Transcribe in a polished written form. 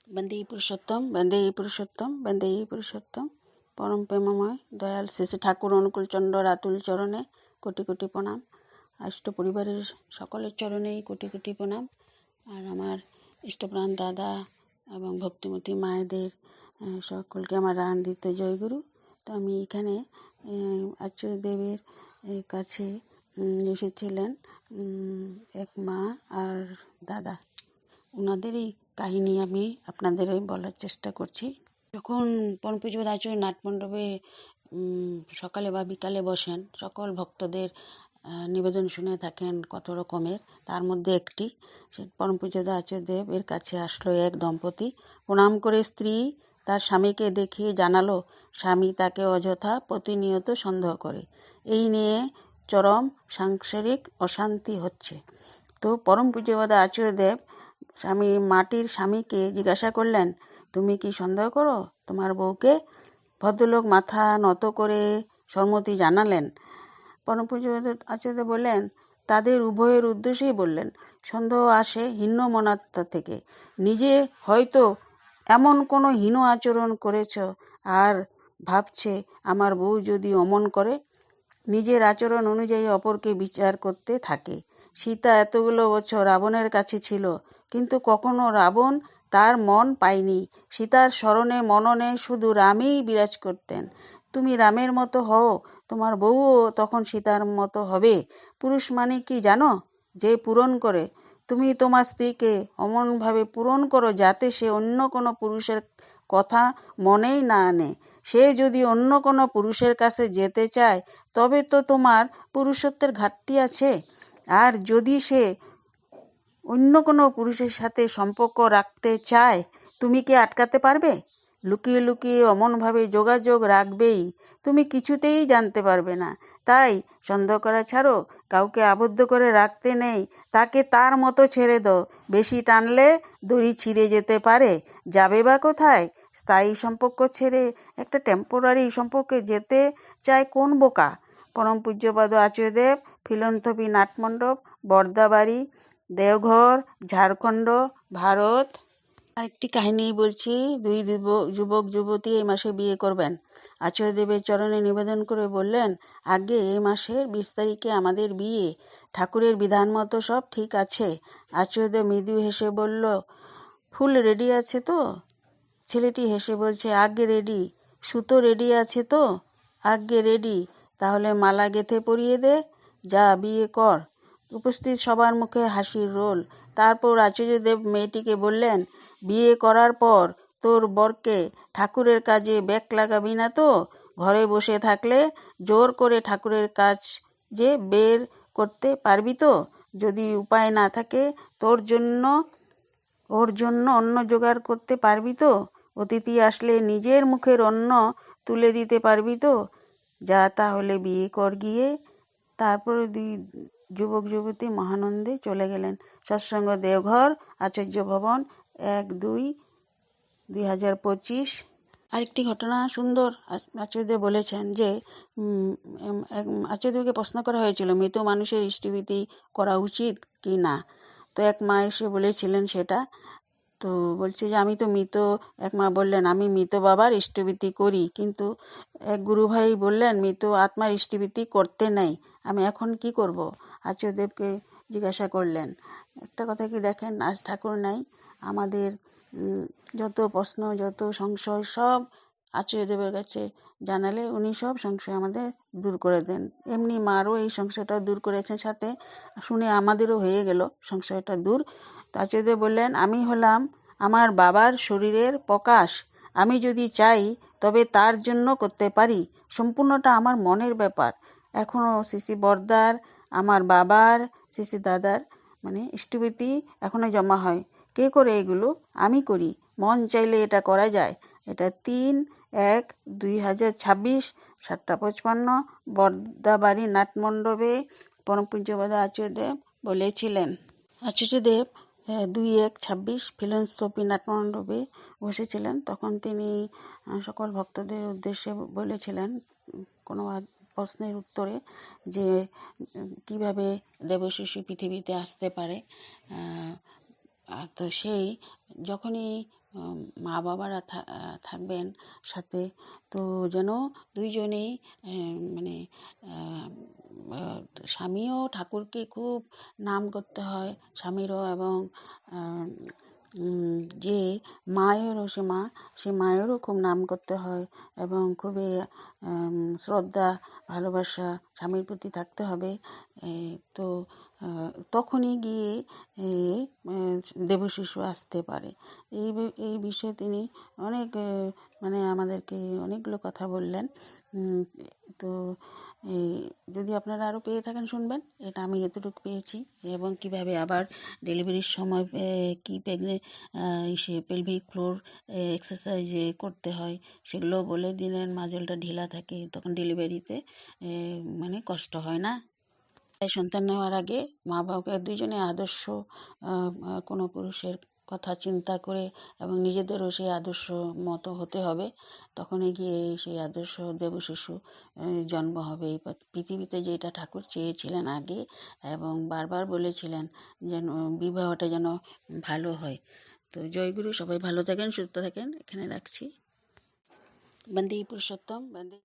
বন্দে পুরুষোত্তম, বন্দে পুরুষোত্তম। পরম প্রেমময় দয়াল শ্রী শ্রী ঠাকুর অনুকূলচন্দ্র আতুল চরণে কোটি কোটি প্রণাম। ইষ্ট পরিবারের সকলের চরণেই কোটি কোটি প্রণাম। আর আমার ইষ্টপ্রাণ দাদা এবং ভক্তিমতী মায়েদের সকলকে আমার আনন্দিত জয়গুরু। তো আমি এখানে আচার্যদেবের কাছে এসেছিলেন এক মা আর দাদা, ওনাদেরই কাহিনী আমি আপনাদের বলার চেষ্টা করছি। যখন পরম পূজ্যপাদ আচার্য নাটমণ্ডপে সকালে বা বিকালে বসেন, সকল ভক্তদের নিবেদন শুনে থাকেন কত রকমের। তার মধ্যে একটি, সে পরম পূজ্যপাদ আচার্যদেব এর কাছে আসলো এক দম্পতি। প্রণাম করে স্ত্রী তার স্বামীকে দেখিয়ে জানালো স্বামী তাকে অযথা প্রতিনিয়ত সন্দেহ করে। এই নিয়ে চরম সাংসারিক অশান্তি হচ্ছে। তো পরম পূজ্যপাদ আচার্যদেব মাটির স্বামীকে জিজ্ঞাসা করলেন, তুমি কি সন্দেহ করো তোমার বউকে? ভদ্রলোক মাথা নত করে সম্মতি জানালেন। পরম পূজ্যপাদ আচার্যদেব বললেন, তাদের উভয়ের উদ্দেশ্যেই বললেন, সন্দেহ আসে হীনমনাত্মা থেকে। নিজে হয়তো এমন কোনো হীন আচরণ করেছ আর ভাবছে আমার বউ যদি অমন করে। নিজের আচরণ অনুযায়ী অপরকে বিচার করতে থাকে। সীতা এতগুলো বছর রাবণের কাছে ছিল, কিন্তু কখনো রাবণ তার মন পায়নি। সীতার স্মরণে মননে শুধু রামেই বিরাজ করতেন। তুমি রামের মতো হও, তোমার বউও তখন সীতার মতো হবে। পুরুষ মানে কি জানো? যে পূরণ করে। তুমি তোমার স্ত্রীকে অমনভাবে পূরণ করো যাতে সে অন্য কোনো পুরুষের কথা মনেই না আনে। সে যদি অন্য কোনো পুরুষের কাছে যেতে চায় তবে তো তোমার পুরুষত্বের ঘাটতি আছে। আর যদি সে অন্য কোনো পুরুষের সাথে সম্পর্ক রাখতে চায়, তুমি কি আটকাতে পারবে? লুকিয়ে লুকিয়ে অমনভাবে যোগাযোগ রাখবেই, তুমি কিছুতেই জানতে পারবে না। তাই সন্দেহ করা ছাড়ো, কাউকে আবদ্ধ করে রাখতে নেই, তাকে তার মতো ছেড়ে দাও। বেশি টানলে দড়ি ছিঁড়ে যেতে পারে। যাবে বা কোথায়? স্থায়ী সম্পর্ক ছেড়ে একটা টেম্পোরারি সম্পর্কে যেতে চায় কোন বোকা? পরম পূজ্যপাদ আচার্যদেব, ফিলন্থপি নাটমণ্ডপ, বর্দাবাড়ি, দেওঘর, ঝাড়খণ্ড, ভারত। আরেকটি কাহিনী বলছি। দুই যুবক যুবতী এই মাসে বিয়ে করবেন। আচার্যদেবের চরণে নিবেদন করে বললেন, আগে এই মাসের 20 তারিখে আমাদের বিয়ে। ঠাকুরের বিধান মতো সব ঠিক আছে। আচার্যদেব মৃদু হেসে বলল, ফুল রেডি আছে তো? ছেলেটি হেসে বলছে, আগে রেডি। সুতো রেডি আছে তো? আগে রেডি। তাহলে মালা গেঁথে পরিয়ে দে, যা বিয়ে কর। উপস্থিত সবার মুখে হাসির রোল। তারপর আচার্যদেব মেয়েটিকে বললেন, বিয়ে করার পর তোর বরকে ঠাকুরের কাজে ব্যাক লাগাবি না তো? ঘরে বসে থাকলে জোর করে ঠাকুরের কাজ যে বের করতে পারবি তো? যদি উপায় না থাকে ওর জন্য অন্ন জোগাড় করতে পারবি তো? অতিথি আসলে নিজের মুখের অন্ন তুলে দিতে পারবি তো? যা তাহলে বিয়ে কর গিয়ে। তারপরে দুই যুবক যুবতী মহানন্দে চলে গেলেন। সৎসঙ্গ দেওঘর, আচার্য ভবন, 1-2-2025। আরেকটি ঘটনা সুন্দর। আচার্যদেব বলেছেন যে আচার্যদেবকে প্রশ্ন করা হয়েছিল মৃত মানুষের ইষ্টভীতি করা উচিত কি না। তো এক মা এসে বলেছিলেন সেটা। তো বলছে যে আমি তো মৃত, এক মা বললেন আমি মৃত বাবার ইষ্টভীতি করি, কিন্তু এক গুরু ভাই বললেন মৃত আত্মার ইষ্টভীতি করতে নেই, আমি এখন কি করব? আচার্যদেবকে জিজ্ঞাসা করলেন। একটা কথা কি দেখেন, আজ ঠাকুর নাই, আমাদের যত প্রশ্ন যত সংশয় সব আচার্যদেবের কাছে জানালে উনি সব সংশয় আমাদের দূর করে দেন। এমনি মারও এই সংশয়টা দূর করেছেন, সাথে শুনে আমাদেরও হয়ে গেল সংশয়টা দূর। তো আচার্যদেব বললেন, আমি হলাম আমার বাবার শরীরের প্রকাশ। আমি যদি চাই তবে তার জন্য করতে পারি। সম্পূর্ণটা আমার মনের ব্যাপার। এখনও শ্রী বর্দার, আমার বাবার, শ্রী দাদার ইষ্টভীতি এখনও জমা হয়। কে করে এগুলো? আমি করি। মন চাইলে এটা করা যায়। এটা 3-1-2026 7:55 বর্দাবাড়ি নাটমণ্ডপে পরম পূজ্যপাদ আচার্যদেব বলেছিলেন। আচার্যদেব 2-1-26 ফিলন্থপি নাটমণ্ডপে বসেছিলেন। তখন তিনি সকল ভক্তদের উদ্দেশ্যে বলেছিলেন কোনো প্রশ্নের উত্তরে যে কিভাবে দেবশিশু পৃথিবীতে আসতে পারে। তো সেই যখনই মা বাবারা থাকবেন সাথে, তো যেন দুইজনেই মানে স্বামীও ঠাকুরকে খুব নাম করতে হয়, স্বামীরও, এবং যে মায়েরও, সে মায়েরও খুব নাম করতে হয়, এবং খুবই শ্রদ্ধা ভালোবাসা স্বামীর প্রতি থাকতে হবে। তো তখনই গিয়ে দেবশিশু আসতে পারে। এই বিষয়ে তিনি অনেক মানে আমাদেরকে অনেকগুলো কথা বললেন। তো এই যদি আপনারা আরও পেয়ে থাকেন শুনবেন। এটা আমি এতটুকু পেয়েছি, এবং কিভাবে আবার ডেলিভারির সময় কি সে পেলভিক ফ্লোর এক্সারসাইজ করতে হয় সেগুলো বলে দিলেন। মাজলটা ঢিলা থাকে, তখন ডেলিভারিতে মানে কষ্ট হয় না। সন্তান নেওয়ার আগে মা বাবাকে দুইজনে আদর্শ কোনো পুরুষের কথা চিন্তা করে এবং নিজেদেরও সেই আদর্শ মতো হতে হবে। তখনই গিয়ে সেই আদর্শ দেবশিশু জন্ম হবে এই পৃথিবীতে, যেটা ঠাকুর চেয়েছিলেন আগে এবং বারবার বলেছিলেন যেন বিবাহটা যেন ভালো হয়। তো জয়গুরু, সবাই ভালো থাকেন, সুস্থ থাকেন। এখানে রাখছি। বন্দে পুরুষোত্তম, বন্দে।